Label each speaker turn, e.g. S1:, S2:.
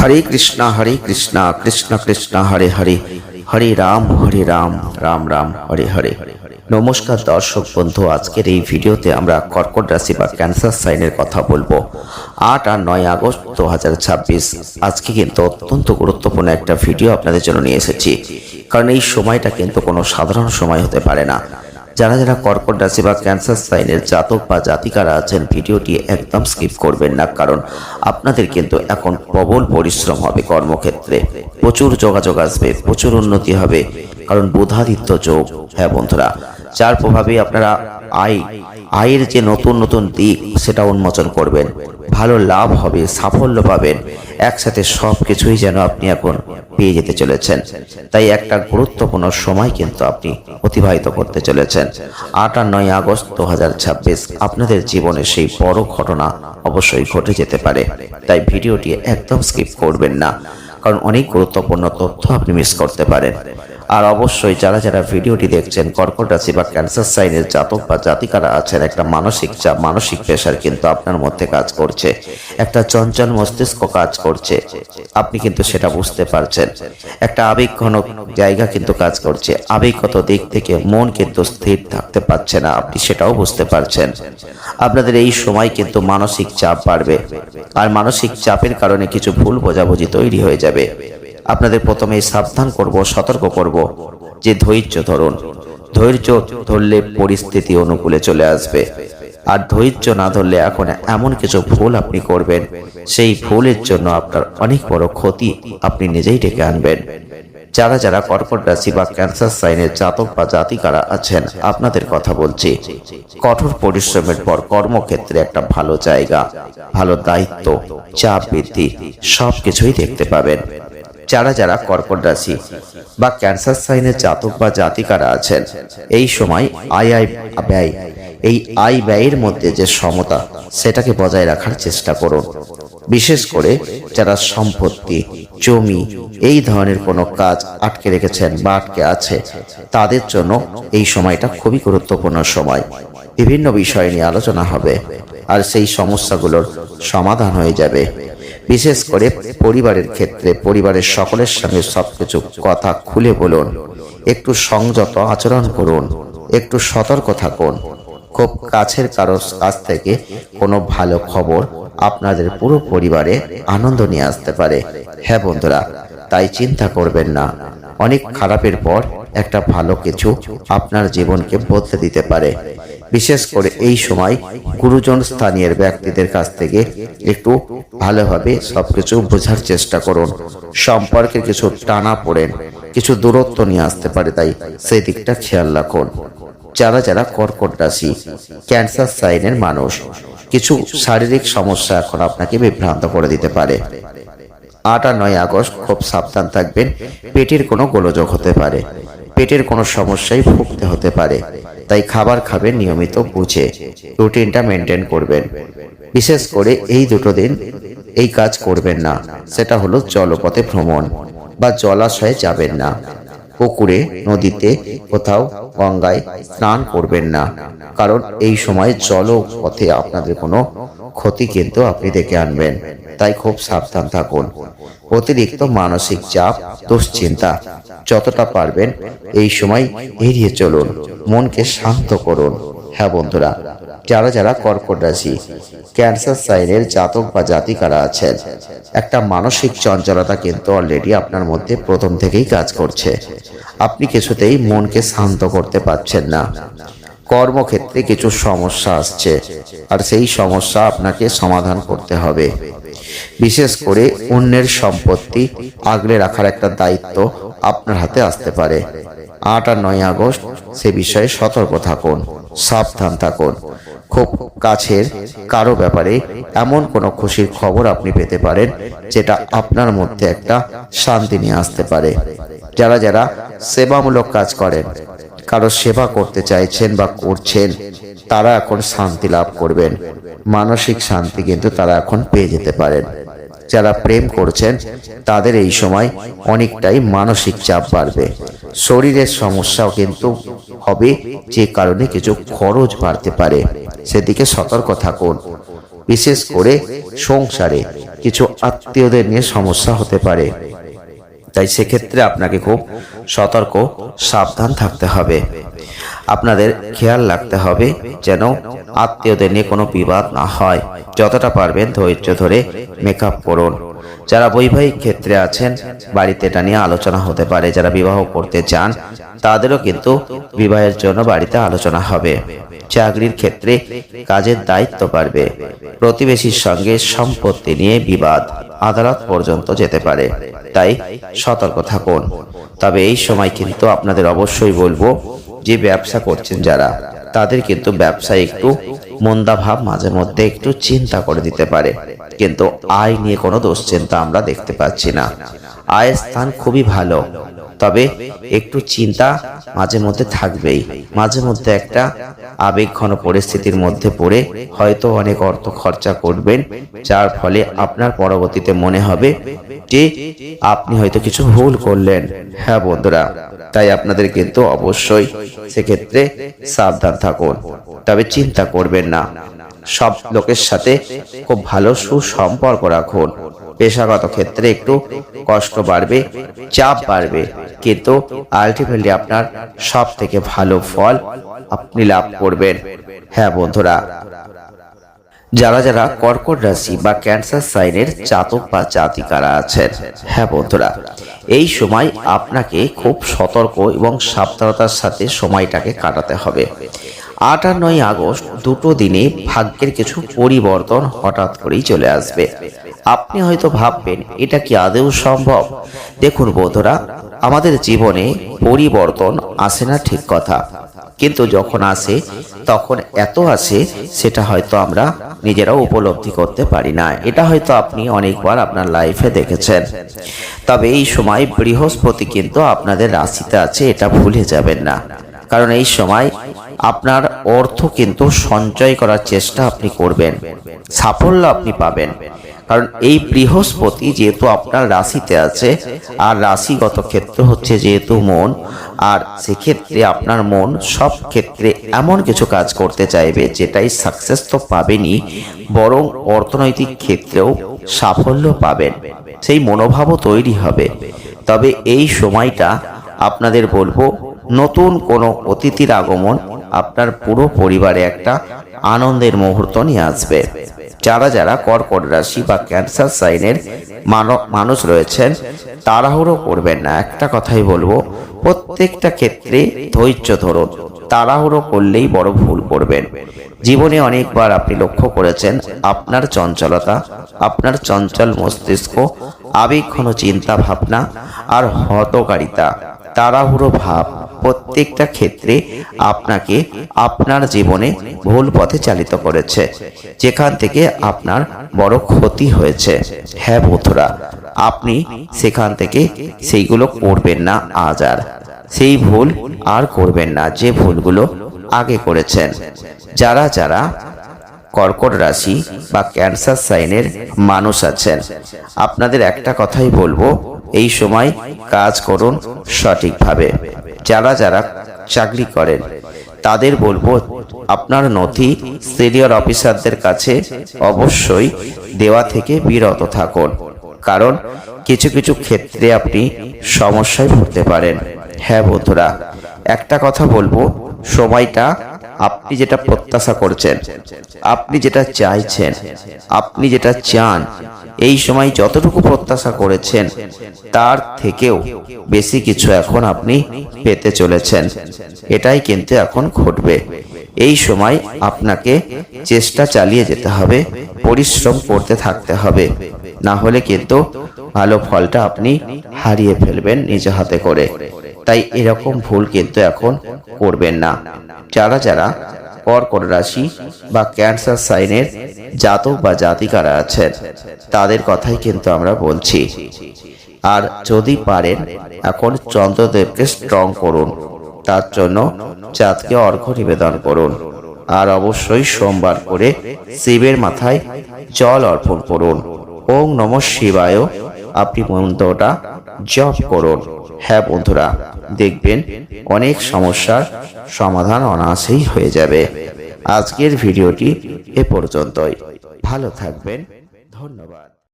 S1: হরে কৃষ্ণা কৃষ্ণ কৃষ্ণ হরে হরে, হরে রাম রাম রাম হরে হরে। নমস্কার দর্শক বন্ধু, আজকের এই ভিডিওতে আমরা কর্কট রাশি বা ক্যান্সার সাইনের কথা বলবো। 8 আর 9 আগস্ট 2026 আজকে কিন্তু অত্যন্ত গুরুত্বপূর্ণ একটা ভিডিও আপনাদের জন্য নিয়ে এসেছি, কারণ এই সময়টা কিন্তু কোনো সাধারণ সময় হতে পারে না। যারা যারা কর্কট রাশি বা ক্যান্সার সাইনের জাতক বা জাতিকারা আছেন, ভিডিওটি একদম স্কিপ করবেন না, কারণ আপনাদের কিন্তু এখন প্রবল পরিশ্রম হবে কর্মক্ষেত্রে, প্রচুর যোগাযোগ আসবে, প্রচুর উন্নতি হবে, কারণ বুধাদিত্য যোগ। হ্যাঁ বন্ধুরা, যার প্রভাবে আপনারা আয়ের যে নতুন নতুন দিক সেটা উন্মোচন করবেন, ভালো লাভ হবে, সাফল্য পাবেন, একসাথে সব কিছুই যেন আপনি এখন পেয়ে যেতে চলেছেন। তাই একটা গুরুত্বপূর্ণ সময় কিন্তু আপনি অতিবাহিত করতে চলেছেন। 8 আর 9 আগস্ট 2026 আপনাদের জীবনে সেই বড় ঘটনা অবশ্যই ঘটে যেতে পারে। তাই ভিডিওটি একদম স্কিপ করবেন না, কারণ অনেক গুরুত্বপূর্ণ তথ্য আপনি মিস করতে পারেন। আর অবশ্যই যারা যারা ভিডিওটি দেখছেন কর্কট রাশি বা ক্যান্সার সাইনের জাতক বা জাতিকারা আছেন, একটা মানসিক চাপ, মানসিক প্রেশার কিন্তু আপনার মধ্যে কাজ করছে, একটা চঞ্চল মস্তিষ্ক কাজ করছে, আপনি কিন্তু সেটা বুঝতে পারছেন। একটা আবেগঘন জায়গা কিন্তু কাজ করছে, আবেগগত দিক থেকে মন কিন্তু স্থির থাকতে পারছে না, আপনি সেটাও বুঝতে পারছেন। আপনাদের এই সময় কিন্তু মানসিক চাপ বাড়বে, আর মানসিক চাপের কারণে কিছু ভুল বোঝাবুঝি তৈরি হয়ে যাবে। আপনাদের প্রথমেই সাবধান করব, সতর্ক করব যে ধৈর্য ধরুন। ধৈর্য ধরলে পরিস্থিতি অনুকূলে চলে আসবে, আর ধৈর্য না ধরলে এখন এমন কিছু ভুল আপনি করবেন, সেই ভুলের জন্য আপনার অনেক বড় ক্ষতি আপনি নিজেই ডেকে আনবেন। যারা যারা কর্কট রাশি বা ক্যান্সার সাইনের জাতক বা জাতিকারা আছেন, আপনাদের কথা বলছি। কঠোর পরিশ্রমের পর কর্মক্ষেত্রে একটা ভালো জায়গা, ভালো দায়িত্ব, চাপ বৃদ্ধি সবকিছুই দেখতে পাবেন। যারা যারা কর্কট রাশি বা ক্যান্সার সাইনের জাতক বা জাতিকারা আছেন, এই সময় আয় ব্যয়ের মধ্যে যে সমতা, সেটাকে বজায় রাখার চেষ্টা করুন। বিশেষ করে যারা সম্পত্তি, জমি, এই ধরনের কোনো কাজ আটকে রেখেছেন বা আটকে আছে, তাদের জন্য এই সময়টা খুবই গুরুত্বপূর্ণ সময়। বিভিন্ন বিষয় নিয়ে আলোচনা হবে, আর সেই সমস্যাগুলোর সমাধান হয়ে যাবে। বিশেষ করে পরিবারের ক্ষেত্রে পরিবারের সকলের সঙ্গে সবকিছু কথা খুলে বলুন, একটু সংযত আচরণ করুন, একটু সতর্ক থাকুন। খুব কাছের কারোর কাছ থেকে কোনো ভালো খবর আপনাদের পুরো পরিবারে আনন্দ নিয়ে আসতে পারে। হ্যাঁ বন্ধুরা, তাই চিন্তা করবেন না, অনেক খারাপের পর একটা ভালো কিছু আপনার জীবনকে বদলে দিতে পারে। বিশেষ করে এই সময় গুরুজন স্থানীয় ব্যক্তিদের কাছ থেকে একটু ভালোভাবে সবকিছু বোঝার চেষ্টা করুন। সম্পর্কের কিছু টানা পড়েন, কিছু দূরত্ব নিয়ে আসতে পারে, তাই সেই দিকটা খেয়াল রাখুন। যারা যারা কর্কট রাশি ক্যান্সার সাইনের মানুষ, কিছু শারীরিক সমস্যা এখন আপনাকে বিভ্রান্ত করে দিতে পারে। 8 আর 9 আগস্ট খুব সাবধান থাকবেন। পেটের কোনো গোলযোগ হতে পারে, পেটের কোনো সমস্যায় ভুগতে হতে পারে, তাই খাবার খাবেন নিয়মিত বুঝে, রুটিনটা মেনটেন করবেন। বিশেষ করে এই দুটো দিন এই কাজ করবেন না, সেটা হলো জলপথে ভ্রমণ বা জলাশয়ে যাবেন না, পুকুরে, নদীতে, কোথাও গঙ্গায় স্নান করবেন না, কারণ এই সময় জলপথে আপনাদের কোনো ক্ষতি কিন্তু আপনি ডেকে আনবেন। তাই খুব সাবধান থাকুন। অতিরিক্ত মানসিক চাপ, দুশ্চিন্তা যতটা পারবেন এই সময় এড়িয়ে চলুন, মনকে শান্ত করুন। হ্যাঁ বন্ধুরা, যারা যারা কর্কট রাশি ক্যান্সার সাইনের জাতক বা জাতিকারা আছেন, একটা মানসিক চঞ্চলতা কিন্তু অলরেডি আপনার মধ্যে প্রথম থেকেই কাজ করছে। আপনি কিছুতেই মনকে শান্ত করতে পারছেন না। কর্মক্ষেত্রে কিছু সমস্যা আসছে, আর সেই সমস্যা আপনাকে সমাধান করতে হবে। বিশেষ করে অন্যের সম্পত্তি আগলে রাখার একটা দায়িত্ব আপনার হাতে আসতে পারে। 8 আর 9 আগস্ট সে বিষয়ে সতর্ক থাকুন, সাবধান থাকুন। খুব কাছের কারো ব্যাপারে এমন কোনো খুশির খবর আপনি পেতে পারেন, যেটা আপনার মধ্যে একটা শান্তি নিয়ে আসতে পারে। যারা যারা সেবামূলক কাজ করেন, কারো সেবা করতে চাইছেন বা করছেন, তারা এখন শান্তি লাভ করবেন। মানসিক শান্তি কিন্তু তারা এখন পেয়ে যেতে পারেন। যারা প্রেম করছেন, তাদের এই সময় অনেকটাই মানসিক চাপ বাড়বে। শরীরের সমস্যাও কিন্তু হবে, যে কারণে কিছু খরচ বাড়তে পারে, সেদিকে সতর্ক থাকুন। বিশেষ করে সংসারে কিছু আত্মীয়দের নিয়ে সমস্যা হতে পারে, তাই সেক্ষেত্রে আপনাকে খুব সতর্ক সাবধান থাকতে হবে। আপনাদের খেয়াল রাখতে হবে যেন আত্মীয়দের নিয়ে কোনো বিবাদ না হয়। যতটা পারবেন ধৈর্য ধরে মেকআপ করুন। যারা বৈবাহিক ক্ষেত্রে আছেন বাড়িতে এটা নিয়ে আলোচনা হতে পারে। যারা বিবাহ করতে চান তাদেরও কিন্তু বিবাহের জন্য বাড়িতে আলোচনা হবে। চাকরির ক্ষেত্রে কাজের দায়িত্ব বাড়বে। প্রতিবেশীর সঙ্গে সম্পত্তি নিয়ে বিবাদ আদালত পর্যন্ত যেতে পারে, তাই সতর্ক থাকুন। তবে এই সময় কিন্তু আপনাদের অবশ্যই বলবো যে ব্যবসা করছেন যারা, তাদের কিন্তু ব্যবসায় একটু মন্দাভাব মাঝে মধ্যে একটু চিন্তা করে দিতে পারে, কিন্তু আয় নিয়ে কোনো দুশ্চিন্তা আমরা দেখতে পাচ্ছি না। আয়ের স্থান খুবই ভালো, তবে একটু চিন্তা মাঝে মধ্যে থাকবেই। মাঝে মধ্যে একটা আবেগঘন পরিস্থিতির মধ্যে পড়ে হয়তো অনেক অর্থ খরচা করবেন, যার ফলে আপনার পরবর্তীতে মনে হবে যে আপনি হয়তো কিছু ভুল করলেন। হ্যাঁ বন্ধুরা, তাই আপনাদের কিন্তু অবশ্যই সেক্ষেত্রে সাবধান থাকুন। তবে চিন্তা করবেন না, সব লোকের সাথে খুব ভালো সুসম্পর্ক রাখুন। পেশাগত ক্ষেত্রে একটু কষ্ট বাড়বে, চাপ বাড়বে, কিন্তু আলটিমেটলি আপনার সব থেকে ভালো ফল আপনি লাভ করবেন। হ্যাঁ বন্ধুরা, যারা যারা কর্কট রাশি বা ক্যান্সার সাইনের জাতক বা জাতিকারা আছেন, হ্যাঁ বন্ধুরা, এই সময় আপনাকে খুব সতর্ক এবং সাবধানতার সাথে সময়টাকে কাটাতে হবে। 8 আর 9 আগস্ট দুটো দিনে ভাগ্যের কিছু পরিবর্তন হঠাৎ করেই চলে আসবে। আপনি হয়তো ভাববেন এটা কি আদৌ সম্ভব? দেখুন বন্ধুরা, আমাদের জীবনে পরিবর্তন আসে না ঠিক কথা, কিন্তু যখন আসে তখন এত আসে সেটা হয়তো আমরা নিজেরাও উপলব্ধি করতে পারি না। এটা হয়তো আপনি অনেকবার আপনার লাইফে দেখেছেন। তবে এই সময় বৃহস্পতি কিন্তু আপনাদের রাশিতে আছে, এটা ভুলে যাবেন না। কারণ এই সময় আপনার অর্থ কিন্তু সঞ্চয় করার চেষ্টা আপনি করবেন, সাফল্য আপনি পাবেন। কারণ এই বৃহস্পতি যেহেতু আপনার রাশিতে আছে, আর রাশিগত ক্ষেত্র হচ্ছে যেহেতু মন, আর সেক্ষেত্রে আপনার মন সব ক্ষেত্রে এমন কিছু কাজ করতে চাইবে যেটাই সাকসেস তো পাবেনই, বরং অর্থনৈতিক ক্ষেত্রেও সাফল্য পাবেন, সেই মনোভাবও তৈরি হবে। তবে এই সময়টা আপনাদের বলবো, নতুন কোনো অতিথির আগমন আপনার পুরো পরিবারে একটা আনন্দের মুহূর্ত নিয়ে আসবে। যারা যারা কর্কট রাশি বা ক্যান্সার সাইনের মানুষ রয়েছেন, তাড়াহুড়ো করবেন না। একটা কথাই বলবো, প্রত্যেকটা ক্ষেত্রে ধৈর্য ধরুন। তাড়াহুড়ো করলেই বড় ভুল করবেন। জীবনে অনেকবার আপনি লক্ষ্য করেছেন আপনার চঞ্চলতা, আপনার চঞ্চল মস্তিষ্ক, আবেগঘন চিন্তা ভাবনা আর হতকারিতা, তাড়াহুড়ো ভাব প্রত্যেকটা ক্ষেত্রে আপনাকে আপনার জীবনে ভুল পথে চালিত করেছে, যেখান থেকে আপনার বড় ক্ষতি হয়েছে। হ্যাঁ বন্ধুরা, আপনি সেখান থেকে সেইগুলো করবেন না, আজ আর সেই ভুল আর করবেন না যে ভুলগুলো আগে করেছেন। যারা যারা কর্কট রাশি বা ক্যান্সার সাইনের মানুষ আছেন, আপনাদের একটা কথাই বলবো, এই সময় কাজ করুন সঠিকভাবে। যারা যারা চাকরি করেন তাদের বলবো, আপনার নথি সিনিয়র অফিসারদের কাছে অবশ্যই দেওয়া থেকে বিরত থাকুন, কারণ কিছু কিছু ক্ষেত্রে আপনি সমস্যায় পড়তে পারেন। হ্যাঁ বন্ধুরা, একটা কথা বলবো, সময়টা আপনি যেটা প্রত্যাশা করছেন, আপনি যেটা চাইছেন, আপনি যেটা চান, এই সময় যতটুকু প্রত্যাশা করেছেন তার থেকেও বেশি কিছু এখন আপনি পেতে চলেছেন। এটাই কিন্তু এখন ঘটবে। এই সময় আপনাকে চেষ্টা চালিয়ে যেতে হবে, পরিশ্রম করতে থাকতে হবে, না হলে কিন্তু ভালো ফলটা আপনি হারিয়ে ফেলবেন নিজ হাতে করে। তাই এরকম ভুল কিন্তু এখন করবেন না। যারা যারা কর্কট রাশি বা ক্যান্সার সাইনের জাতক বা জাতিকারা আছেন, তাদের কথাই কিন্তু আমরা বলছি। আর যদি পারেন এখন চন্দ্রদেবকে স্ট্রং করুন, তার জন্য চাঁদকে অর্ঘ্য নিবেদন করুন, আর অবশ্যই সোমবার করে শিবের মাথায় জল অর্পণ করুন। ওম নমঃ শিবায় আপনি মন্ত্রটা জপ করুন। হ্যাঁ বন্ধুরা, দেখবেন অনেক সমস্যার সমাধান অনায়াসেই হয়ে যাবে। আজকের ভিডিওটি এ পর্যন্তই। ভালো থাকবেন। ধন্যবাদ।